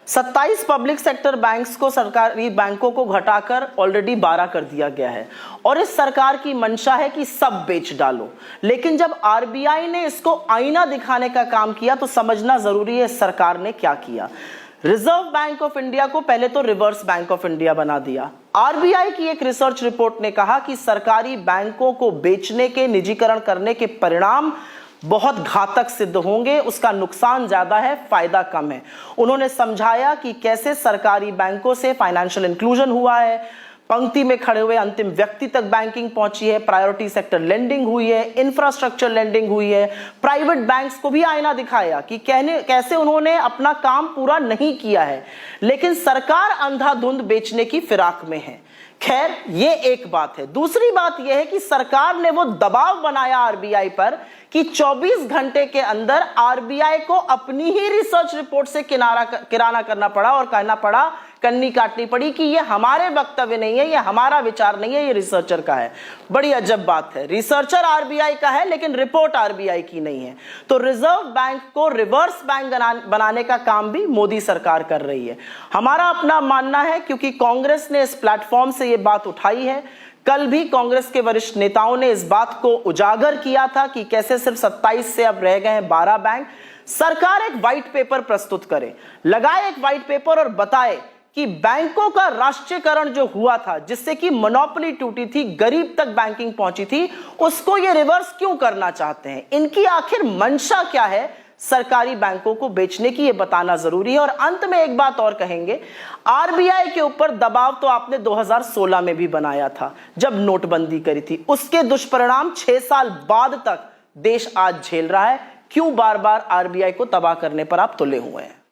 27 public sector banks को सरकारी बैंकों को घटाकर ऑलरेडी 12 कर दिया गया है और इस सरकार की मंशा है कि सब बेच डालो। लेकिन जब आरबीआई ने इसको आईना दिखाने का काम किया तो समझना जरूरी है इस सरकार ने क्या किया। रिजर्व बैंक ऑफ इंडिया को पहले तो रिवर्स बैंक ऑफ इंडिया बना दिया। आरबीआई की एक रिसर्च रिपोर्ट ने कहा कि सरकारी बैंकों को बेचने के, निजीकरण करने के परिणाम बहुत घातक सिद्ध होंगे, उसका नुकसान ज्यादा है, फायदा कम है। उन्होंने समझाया कि कैसे सरकारी बैंकों से फाइनेंशियल इंक्लूजन हुआ है, पंक्ति में खड़े हुए अंतिम व्यक्ति तक बैंकिंग पहुंची है, प्रायोरिटी सेक्टर लेंडिंग हुई है, इंफ्रास्ट्रक्चर लेंडिंग हुई है। प्राइवेट बैंक्स को भी आईना दिखाया कि कैसे उन्होंने अपना काम पूरा नहीं किया है, लेकिन सरकार अंधाधुंध बेचने की फिराक में है। खैर, ये एक बात है। दूसरी बात यह है कि सरकार ने वो दबाव बनाया आरबीआई पर कि 24 घंटे के अंदर आरबीआई को अपनी ही रिसर्च रिपोर्ट से किराना करना पड़ा और कहना पड़ा, कन्नी काटनी पड़ी कि ये हमारे वक्तव्य नहीं है, ये हमारा विचार नहीं है, ये रिसर्चर का है। बड़ी अजब बात है, रिसर्चर आरबीआई का है लेकिन रिपोर्ट आरबीआई की नहीं है। तो रिजर्व बैंक को रिवर्स बैंक बनाने का काम भी मोदी सरकार कर रही है। हमारा अपना मानना है, क्योंकि कांग्रेस ने इस प्लेटफॉर्म से ये बात उठाई है। कल भी कांग्रेस के वरिष्ठ नेताओं ने इस बात को उजागर किया था कि कैसे सिर्फ 27 से अब रह गए हैं 12 बैंक। सरकार एक व्हाइट पेपर प्रस्तुत करे, लगाए एक व्हाइट पेपर और बताए कि बैंकों का राष्ट्रीयकरण जो हुआ था, जिससे कि मोनोपोली टूटी थी, गरीब तक बैंकिंग पहुंची थी, उसको ये रिवर्स क्यों करना चाहते हैं। इनकी आखिर मंशा क्या है सरकारी बैंकों को बेचने की, ये बताना जरूरी है। और अंत में एक बात और कहेंगे, आरबीआई के ऊपर दबाव तो आपने 2016 में भी बनाया था जब नोटबंदी करी थी। उसके दुष्परिणाम 6 साल बाद तक देश आज झेल रहा है। क्यों बार बार आरबीआई को तबाह करने पर आप तुले हुए हैं।